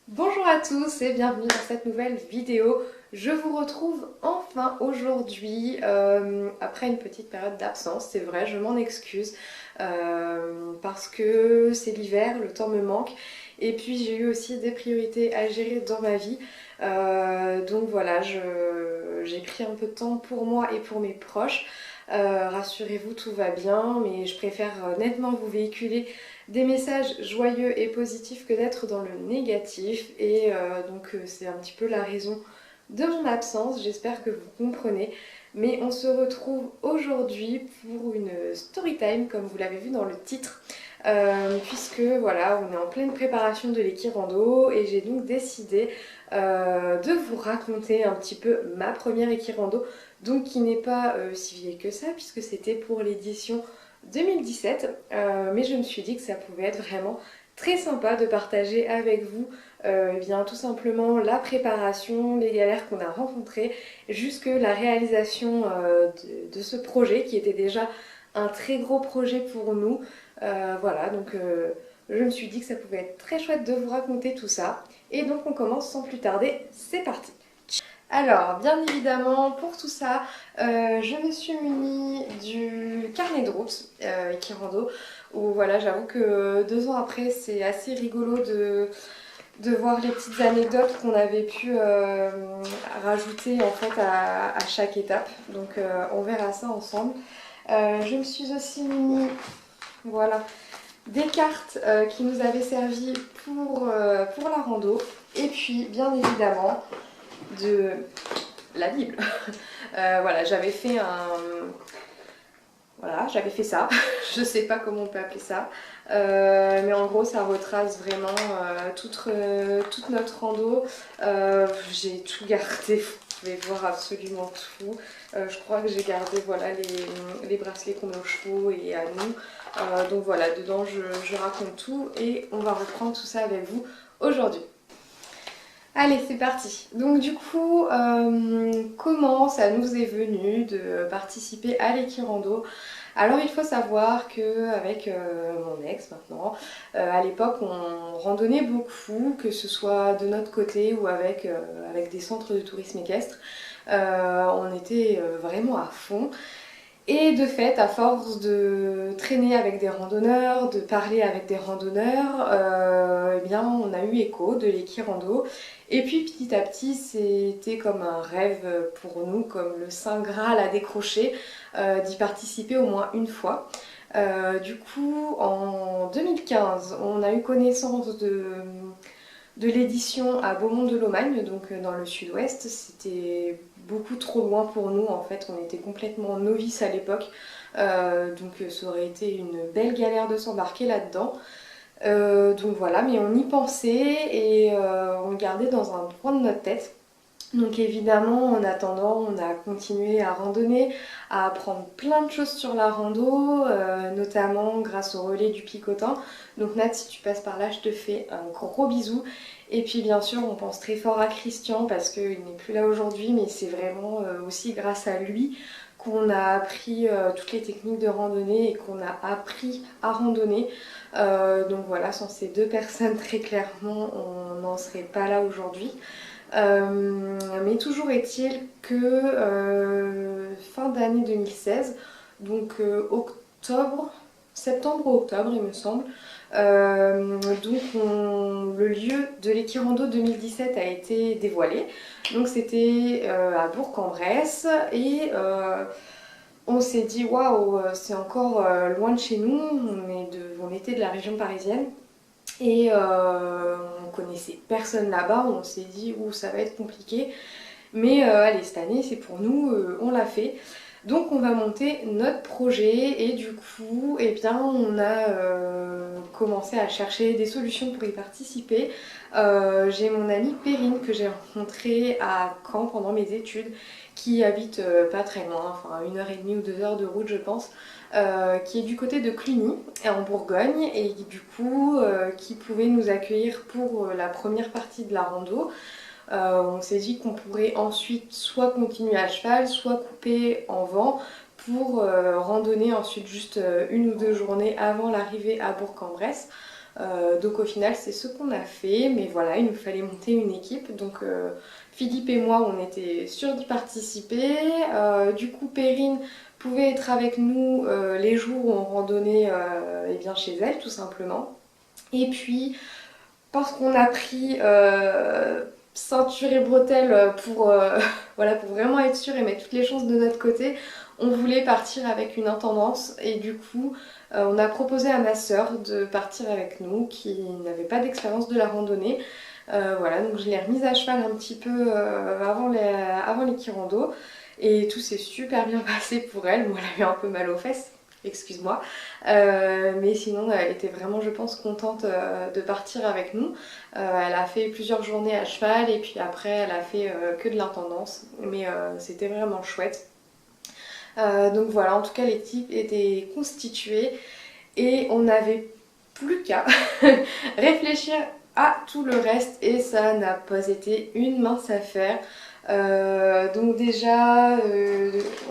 Bonjour à tous et bienvenue dans cette nouvelle vidéo. Je vous retrouve enfin aujourd'hui après une petite période d'absence, c'est vrai, je m'en excuse parce que c'est l'hiver, le temps me manque et puis j'ai eu aussi des priorités à gérer dans ma vie. Donc voilà, j'ai pris un peu de temps pour moi et pour mes proches. Rassurez-vous, tout va bien, mais je préfère nettement vous véhiculer des messages joyeux et positifs que d'être dans le négatif. Et c'est un petit peu la raison de mon absence, j'espère que vous comprenez. Mais on se retrouve aujourd'hui pour une story time, comme vous l'avez vu dans le titre. Puisque voilà, on est en pleine préparation de l'équirando et j'ai donc décidé de vous raconter un petit peu ma première équirando, donc qui n'est pas si vieille que ça, puisque c'était pour l'édition 2017, mais je me suis dit que ça pouvait être vraiment très sympa de partager avec vous eh bien, tout simplement la préparation, les galères qu'on a rencontrées, jusque la réalisation de ce projet qui était déjà un très gros projet pour nous. Voilà, je me suis dit que ça pouvait être très chouette de vous raconter tout ça. Et donc on commence sans plus tarder, c'est parti. Alors, bien évidemment, pour tout ça, je me suis munie du carnet de route Ekirando, où voilà, j'avoue que 2 ans après, c'est assez rigolo de voir les petites anecdotes qu'on avait pu rajouter en fait à chaque étape. Donc, on verra ça ensemble. Je me suis aussi munie, voilà, des cartes qui nous avaient servi pour la rando. Et puis, bien évidemment, de la Bible. Voilà, j'avais fait ça. Je sais pas comment on peut appeler ça. Mais en gros, ça retrace vraiment toute notre rando. J'ai tout gardé. Vous pouvez voir absolument tout. Je crois que j'ai gardé voilà, les bracelets qu'on met aux chevaux et à nous. Donc voilà, dedans je raconte tout et on va reprendre tout ça avec vous aujourd'hui. Allez, c'est parti. Donc du coup, comment ça nous est venu de participer à l'équirando? Alors il faut savoir qu'avec mon ex maintenant, à l'époque on randonnait beaucoup, que ce soit de notre côté ou avec des centres de tourisme équestre. On était vraiment à fond. Et de fait, à force de traîner avec des randonneurs, de parler avec des randonneurs, eh bien, on a eu écho de l'équirando. Et puis petit à petit, c'était comme un rêve pour nous, comme le Saint Graal à décrocher, d'y participer au moins une fois. Du coup, en 2015, on a eu connaissance de l'édition à Beaumont-de-Lomagne, donc dans le sud-ouest. C'était beaucoup trop loin pour nous, en fait, on était complètement novices à l'époque, donc ça aurait été une belle galère de s'embarquer là-dedans. Donc voilà, mais on y pensait et on le gardait dans un coin de notre tête. Donc évidemment, en attendant, on a continué à randonner, à apprendre plein de choses sur la rando, notamment grâce au relais du Picotin. Donc Nat, si tu passes par là, je te fais un gros bisou. Et puis bien sûr, on pense très fort à Christian parce qu'il n'est plus là aujourd'hui, mais c'est vraiment aussi grâce à lui qu'on a appris toutes les techniques de randonnée et qu'on a appris à randonner. Donc voilà, sans ces deux personnes, très clairement, on n'en serait pas là aujourd'hui. Mais toujours est-il que fin d'année 2016, donc octobre, septembre ou octobre il me semble, le lieu de l'équirando 2017 a été dévoilé. Donc c'était à Bourg-en-Bresse et on s'est dit waouh, c'est encore loin de chez nous, on était de la région parisienne. Et on connaissait personne là-bas, on s'est dit ouh ça va être compliqué. Mais allez, cette année c'est pour nous, on l'a fait. Donc on va monter notre projet et du coup eh bien, on a commencé à chercher des solutions pour y participer. J'ai mon amie Perrine que j'ai rencontrée à Caen pendant mes études qui habite pas très loin, enfin 1h30 ou 2 heures de route je pense, qui est du côté de Cluny en Bourgogne et du coup qui pouvait nous accueillir pour la première partie de la rando. On s'est dit qu'on pourrait ensuite soit continuer à cheval, soit couper en vent pour randonner ensuite juste 1 ou 2 journées avant l'arrivée à Bourg-en-Bresse. Donc au final c'est ce qu'on a fait, mais voilà, il nous fallait monter une équipe. Donc Philippe et moi on était sûrs d'y participer. Du coup Perrine pouvait être avec nous les jours où on randonnait eh bien chez elle tout simplement. Et puis parce qu'on a pris ceinture et bretelles pour, voilà, pour vraiment être sûr et mettre toutes les chances de notre côté, on voulait partir avec une intendance et du coup on a proposé à ma sœur de partir avec nous qui n'avait pas d'expérience de la randonnée. Voilà, donc je l'ai remise à cheval un petit peu avant les Kirando et tout s'est super bien passé pour elle. Moi, elle a eu un peu mal aux fesses, excuse-moi. Mais sinon, elle était vraiment, je pense, contente de partir avec nous. Elle a fait plusieurs journées à cheval et puis après, elle a fait que de l'intendance. Mais c'était vraiment chouette. Donc voilà, en tout cas, l'équipe était constituée et on n'avait plus qu'à réfléchir à tout le reste et ça n'a pas été une mince affaire. Donc déjà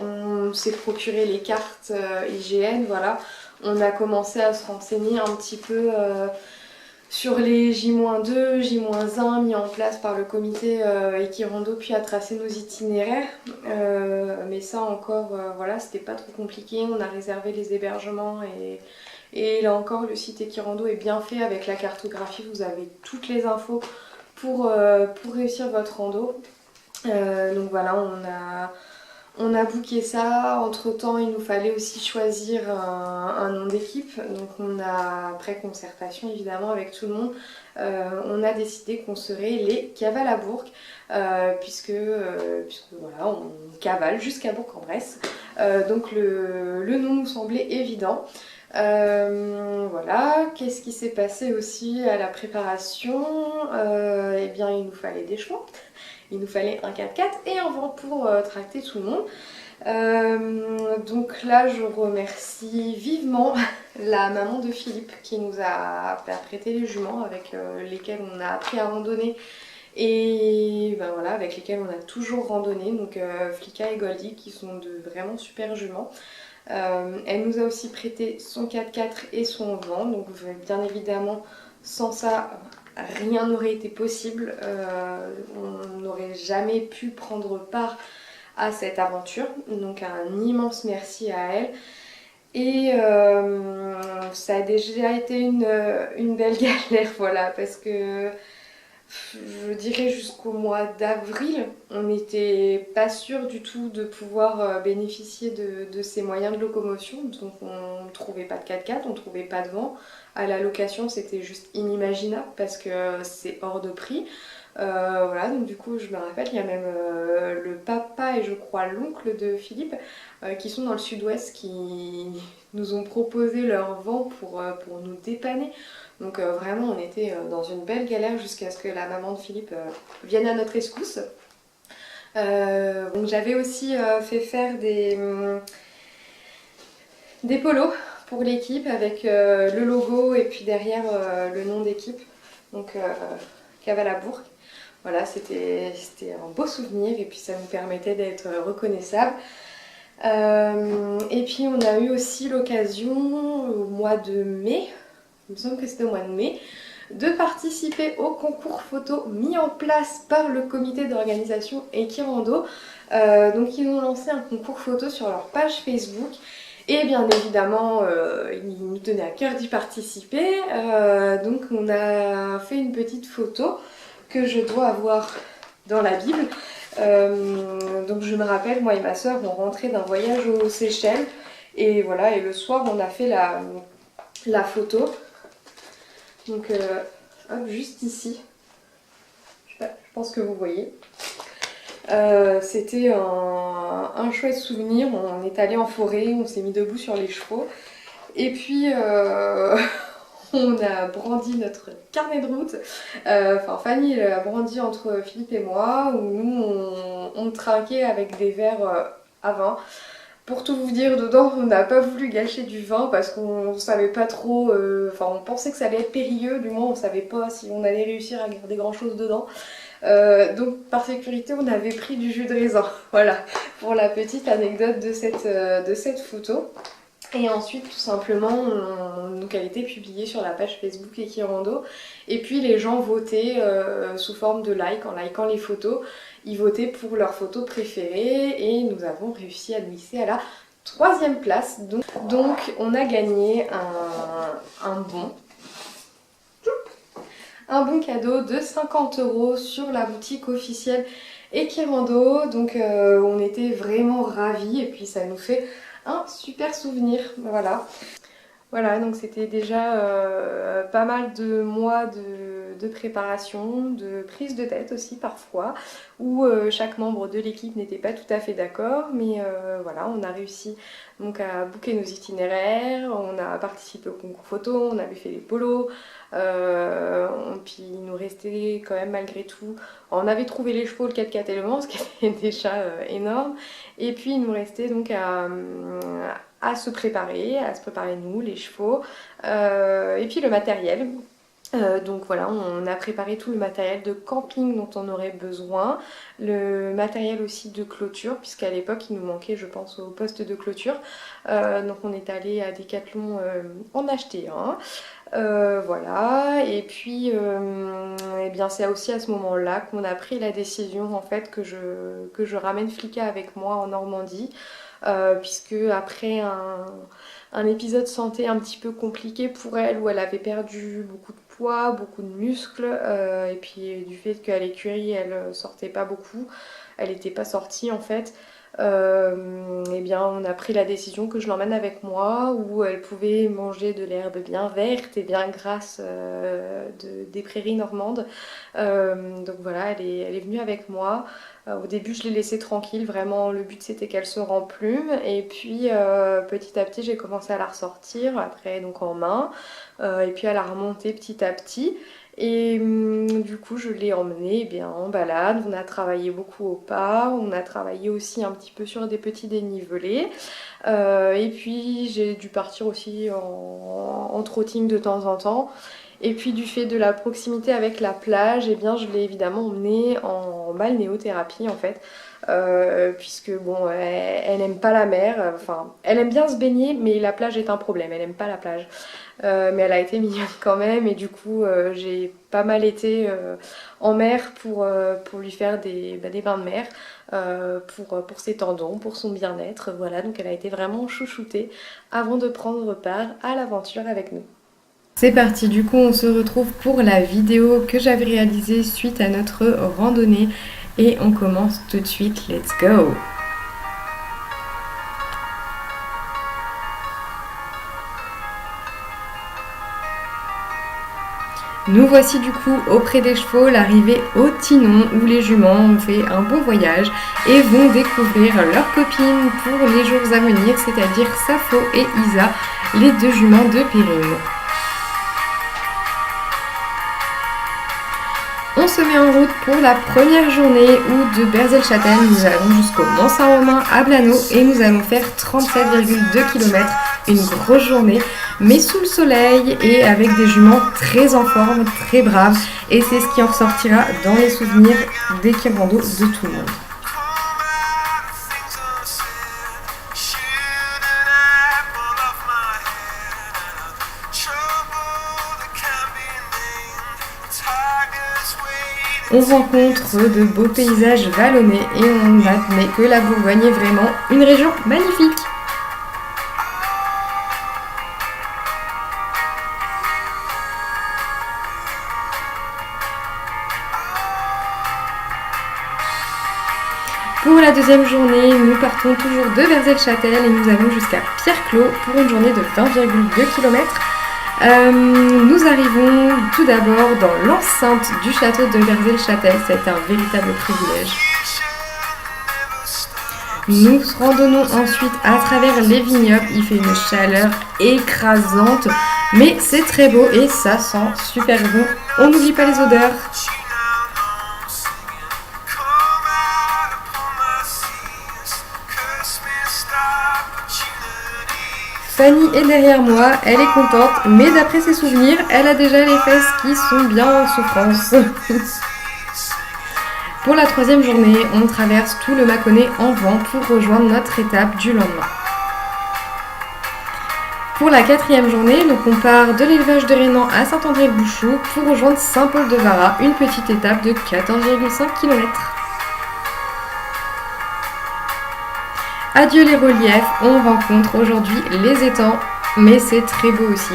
on s'est procuré les cartes IGN, voilà. On a commencé à se renseigner un petit peu sur les J-2, J-1 mis en place par le comité Ekirando, puis à tracer nos itinéraires. Mais ça encore, voilà, c'était pas trop compliqué. On a réservé les hébergements et là encore, le site Ekirando est bien fait avec la cartographie. Vous avez toutes les infos pour réussir votre rando. Donc voilà, on a booké ça. Entre temps, il nous fallait aussi choisir un nom d'équipe. Donc on a, après concertation évidemment avec tout le monde, on a décidé qu'on serait les Cavales à Bourg, puisque voilà, on cavale jusqu'à Bourg-en-Bresse. Donc le nom nous semblait évident. Voilà, qu'est-ce qui s'est passé aussi à la préparation? Eh bien, il nous fallait des chevaux. Il nous fallait un 4x4 et un vent pour tracter tout le monde. Donc là, je remercie vivement la maman de Philippe qui nous a prêté les juments avec lesquelles on a appris à randonner et ben voilà, avec lesquelles on a toujours randonné. Donc Flicka et Goldie qui sont de vraiment super juments. Elle nous a aussi prêté son 4x4 et son vent. Donc bien évidemment, sans ça, rien n'aurait été possible, on n'aurait jamais pu prendre part à cette aventure, donc un immense merci à elle. Et ça a déjà été une belle galère, voilà, parce que je dirais jusqu'au mois d'avril, on n'était pas sûr du tout de pouvoir bénéficier de ces moyens de locomotion, donc on ne trouvait pas de 4x4, on ne trouvait pas de vent. À la location, c'était juste inimaginable parce que c'est hors de prix. Voilà, donc du coup, je me rappelle, il y a même le papa et je crois l'oncle de Philippe qui sont dans le sud-ouest qui nous ont proposé leur vent pour nous dépanner. Donc vraiment, on était dans une belle galère jusqu'à ce que la maman de Philippe vienne à notre rescousse. Donc j'avais aussi fait faire des polos pour l'équipe avec le logo et puis derrière le nom d'équipe, donc Cavales à Bourg. Voilà, c'était un beau souvenir et puis ça nous permettait d'être reconnaissables. Et puis on a eu aussi l'occasion au mois de mai, il me semble que c'était au mois de mai, de participer au concours photo mis en place par le comité d'organisation Ekirando. Donc ils ont lancé un concours photo sur leur page Facebook. Et bien évidemment, il nous tenait à cœur d'y participer, donc on a fait une petite photo que je dois avoir dans la Bible. Donc je me rappelle, moi et ma soeur, on rentrait d'un voyage aux Seychelles, et voilà, et le soir on a fait la photo. Donc hop, juste ici, je pense que vous voyez. C'était un chouette souvenir. On est allé en forêt, on s'est mis debout sur les chevaux et puis on a brandi notre carnet de route. Enfin, Fanny a brandi entre Philippe et moi, où nous on trinquait avec des verres à vin. Pour tout vous dire, dedans on n'a pas voulu gâcher du vin parce qu'on savait pas trop, enfin on pensait que ça allait être périlleux, du moins on savait pas si on allait réussir à garder grand chose dedans. Donc par sécurité on avait pris du jus de raisin, voilà, pour la petite anecdote de cette photo. Et ensuite, tout simplement, donc elle était publiée sur la page Facebook Ekirando. Et puis les gens votaient sous forme de like, en likant les photos. Ils votaient pour leurs photos préférées et nous avons réussi à nous hisser à la 3e place. Donc on a gagné un bon cadeau de 50 € sur la boutique officielle Ekirando. Donc on était vraiment ravis et puis ça nous fait un super souvenir, voilà. Voilà, donc c'était déjà pas mal de mois de préparation, de prise de tête aussi parfois, où chaque membre de l'équipe n'était pas tout à fait d'accord, mais voilà, on a réussi donc à booker nos itinéraires, on a participé au concours photo, on avait fait les polos, puis il nous restait quand même malgré tout, on avait trouvé les chevaux, le 4x4 et le Mans, ce qui était déjà énorme, et puis il nous restait donc à se préparer nous, les chevaux, et puis le matériel. Donc voilà, on a préparé tout le matériel de camping dont on aurait besoin, le matériel aussi de clôture, puisqu'à l'époque il nous manquait, je pense, au poste de clôture. Donc on est allé à Decathlon en acheter un. Voilà, et puis eh bien c'est aussi à ce moment-là qu'on a pris la décision en fait que je ramène Flicka avec moi en Normandie, puisque après un épisode santé un petit peu compliqué pour elle, où elle avait perdu beaucoup de poids, beaucoup de muscles, et puis du fait qu'à l'écurie elle sortait pas beaucoup, elle n'était pas sortie en fait. Eh bien on a pris la décision que je l'emmène avec moi, où elle pouvait manger de l'herbe bien verte et bien grasse des prairies normandes. Donc voilà, elle est venue avec moi. Au début je l'ai laissée tranquille, vraiment le but c'était qu'elle se remplume, et puis petit à petit j'ai commencé à la ressortir, après donc en main, et puis à la remonter petit à petit. Et du coup je l'ai emmenée bien en balade, on a travaillé beaucoup au pas, on a travaillé aussi un petit peu sur des petits dénivelés, et puis j'ai dû partir aussi en trotting de temps en temps. Et puis du fait de la proximité avec la plage, eh bien je l'ai évidemment emmenée en balnéothérapie en fait, puisque bon, elle aime pas la mer, enfin elle aime bien se baigner, mais la plage est un problème, elle aime pas la plage. Mais elle a été mignonne quand même, et du coup j'ai pas mal été en mer pour lui faire des bains de mer, pour ses tendons, pour son bien-être, voilà, donc elle a été vraiment chouchoutée avant de prendre part à l'aventure avec nous. C'est parti, du coup on se retrouve pour la vidéo que j'avais réalisée suite à notre randonnée, et on commence tout de suite, let's go! Nous voici du coup auprès des chevaux, l'arrivée au Tinon, où les juments ont fait un bon voyage et vont découvrir leurs copines pour les jours à venir, c'est-à-dire Sappho et Isa, les 2 juments de Périne. On se met en route pour la première journée, où de Berzelles-Châtel nous allons jusqu'au Mont-Saint-Romain à Blaneau, et nous allons faire 37,2 km, une grosse journée, mais sous le soleil et avec des juments très en forme, très braves, et c'est ce qui en ressortira dans les souvenirs d'Ekirando de tout le monde. On rencontre de beaux paysages vallonnés et on admet que la Bourgogne est vraiment une région magnifique. Pour la deuxième journée, nous partons toujours de Berzelles-Châtel et nous allons jusqu'à Pierre-Clos pour une journée de 20,2 km. Nous arrivons tout d'abord dans l'enceinte du château de Berzelles-Châtel, c'est un véritable privilège. Nous randonnons ensuite à travers les vignobles, il fait une chaleur écrasante, mais c'est très beau et ça sent super bon. On n'oublie pas les odeurs. Fanny est derrière moi, elle est contente, mais d'après ses souvenirs, elle a déjà les fesses qui sont bien en souffrance. Pour la troisième journée, on traverse tout le Mâconnais en vent pour rejoindre notre étape du lendemain. Pour la 4e journée, donc on part de l'élevage de Rénan à Saint-André-le-Bouchou pour rejoindre Saint-Paul-de-Vara, une petite étape de 14,5 km. Adieu les reliefs, on rencontre aujourd'hui les étangs, mais c'est très beau aussi.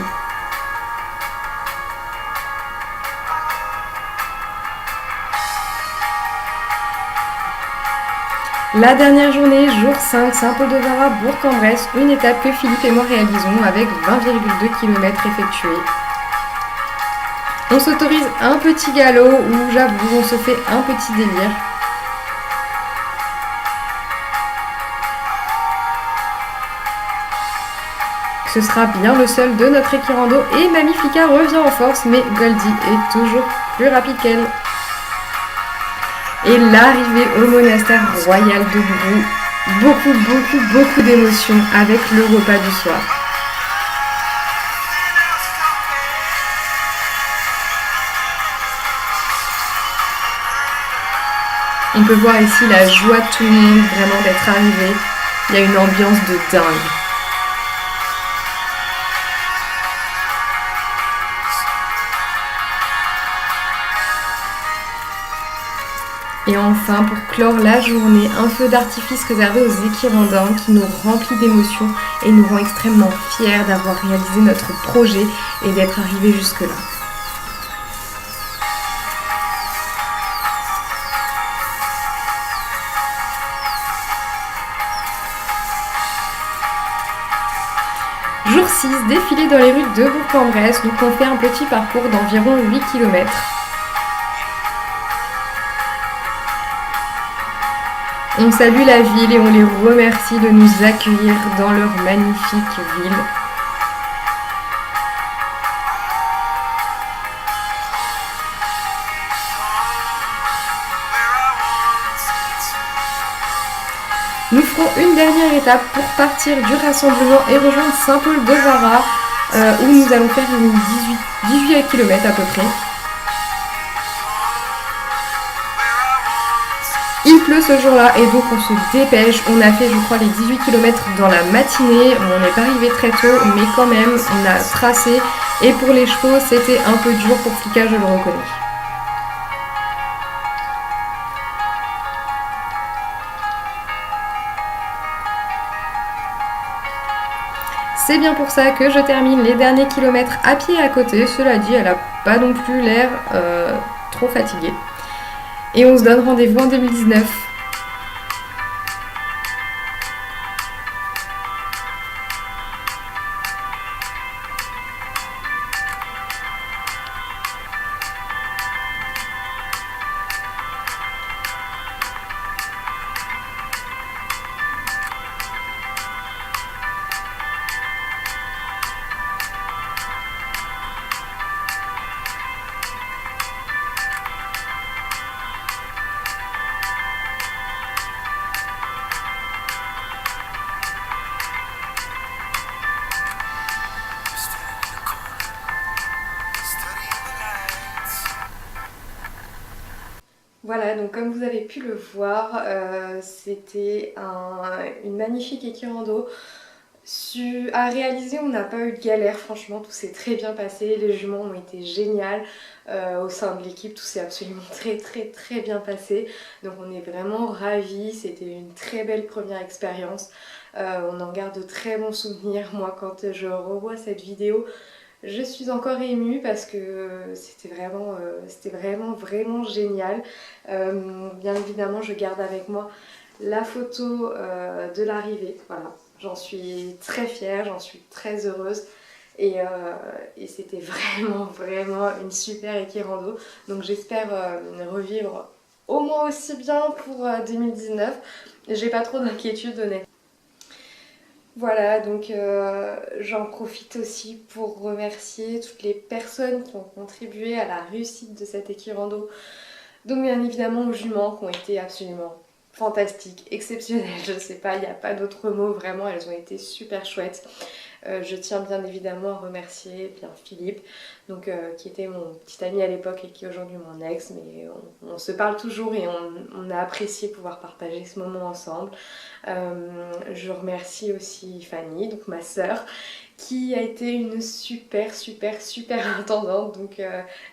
La dernière journée, jour 5, Saint-Paul-de-Vara, Bourg-en-Bresse, une étape que Philippe et moi réalisons avec 20,2 km effectués. On s'autorise un petit galop où j'avoue on se fait un petit délire. Ce sera bien le seul de notre équirando et Mamifika revient en force, mais Goldie est toujours plus rapide qu'elle. Et l'arrivée au monastère royal de Brou, beaucoup d'émotions avec le repas du soir. On peut voir ici la joie de tout le monde vraiment d'être arrivé. Il y a une ambiance de dingue. Et enfin, pour clore la journée, un feu d'artifice réservé aux équirandins qui nous remplit d'émotions et nous rend extrêmement fiers d'avoir réalisé notre projet et d'être arrivés jusque-là. Jour 6, défilé dans les rues de Bourg-en-Bresse, donc on fait un petit parcours d'environ 8 km. On salue la ville et on les remercie de nous accueillir dans leur magnifique ville. Nous ferons une dernière étape pour partir du rassemblement et rejoindre Saint-Paul-de-Vara où nous allons faire 18 km à peu près. Il pleut ce jour-là et donc on se dépêche. On a fait je crois les 18 km dans la matinée. On n'est pas arrivé très tôt mais quand même on a tracé. Et pour les chevaux c'était un peu dur pour Fika, je le reconnais. C'est bien pour ça que je termine les derniers kilomètres à pied à côté. Cela dit, elle n'a pas non plus l'air trop fatiguée. Et on se donne rendez-vous en 2019. Voilà, donc comme vous avez pu le voir, c'était une magnifique équirando. À réaliser, on n'a pas eu de galère, franchement, tout s'est très bien passé, les juments ont été géniales. Au sein de l'équipe, tout s'est absolument très bien passé. Donc on est vraiment ravis, c'était une très belle première expérience. On en garde de très bons souvenirs. Moi, quand je revois cette vidéo, je suis encore émue parce que c'était vraiment génial. Bien évidemment, je garde avec moi la photo de l'arrivée. Voilà, j'en suis très fière, j'en suis très heureuse. Et c'était vraiment une super équirando. Donc j'espère revivre au moins aussi bien pour 2019. J'ai pas trop d'inquiétude honnêtement. Voilà, donc j'en profite aussi pour remercier toutes les personnes qui ont contribué à la réussite de cette équirando. Donc bien évidemment aux juments qui ont été absolument fantastiques, exceptionnelles, je sais pas, il n'y a pas d'autre mot, vraiment elles ont été super chouettes. Je tiens bien évidemment à remercier Philippe, donc, qui était mon petit ami à l'époque et qui est aujourd'hui mon ex, mais on se parle toujours et on a apprécié pouvoir partager ce moment ensemble. Je remercie aussi Fanny, donc ma sœur, qui a été une super intendante, donc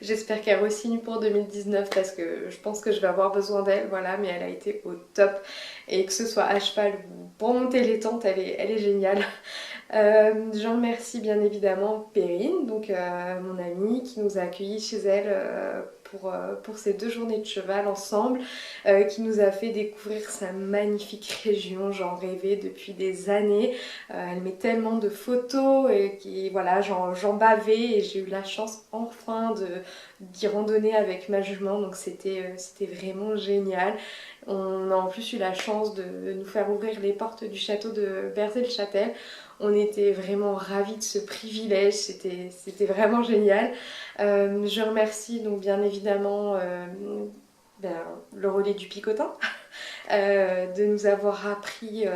j'espère qu'elle re-signe pour 2019 parce que je pense que je vais avoir besoin d'elle, voilà, mais elle a été au top et que ce soit à cheval ou pour monter les tentes, elle est géniale. Je remercie bien évidemment Perrine, donc mon amie qui nous a accueillis chez elle pour ces 2 journées de cheval ensemble, qui nous a fait découvrir sa magnifique région, j'en rêvais depuis des années. Elle met tellement de photos et voilà, j'en bavais et j'ai eu la chance enfin d'y randonner avec ma jument, donc c'était vraiment génial. On a en plus eu la chance de nous faire ouvrir les portes du château de Berzay-le-Châtel. On était vraiment ravis de ce privilège, c'était vraiment génial. Je remercie donc bien évidemment le relais du Picotin de nous avoir appris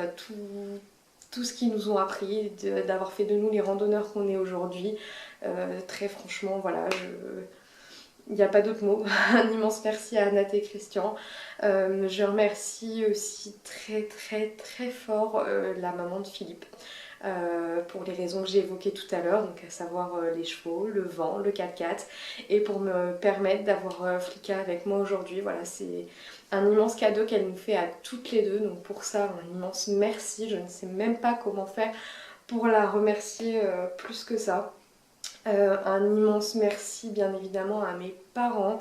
tout ce qu'ils nous ont appris, d'avoir fait de nous les randonneurs qu'on est aujourd'hui. Très franchement, voilà, il n'y a pas d'autre mot. Un immense merci à Anat et Christian. Je remercie aussi très fort la maman de Philippe. Pour les raisons que j'ai évoquées tout à l'heure, donc à savoir les chevaux, le vent, le 4x4, et pour me permettre d'avoir Flika avec moi aujourd'hui. Voilà, c'est un immense cadeau qu'elle nous fait à toutes les deux, donc pour ça un immense merci. Je ne sais même pas comment faire pour la remercier plus que ça. Un immense merci bien évidemment à mes parents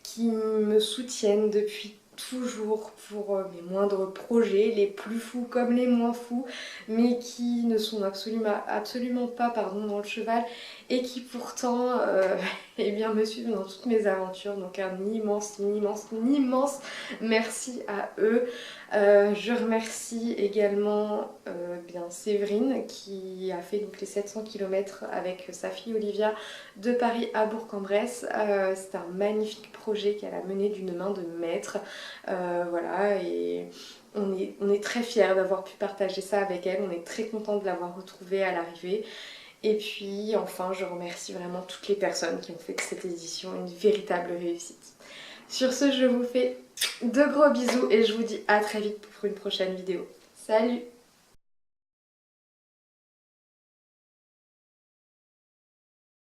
qui me soutiennent depuis toujours pour mes moindres projets, les plus fous comme les moins fous, mais qui ne sont absolument pas dans le cheval et qui pourtant eh bien, me suivent dans toutes mes aventures. Donc un immense merci à eux. Je remercie également bien Séverine qui a fait donc les 700 km avec sa fille Olivia de Paris à Bourg-en-Bresse. C'est un magnifique projet qu'elle a mené d'une main de maître. Voilà, et on est très fiers d'avoir pu partager ça avec elle. On est très content de l'avoir retrouvée à l'arrivée. Et puis enfin, je remercie vraiment toutes les personnes qui ont fait de cette édition une véritable réussite. Sur ce, je vous fais de gros bisous et je vous dis à très vite pour une prochaine vidéo. Salut!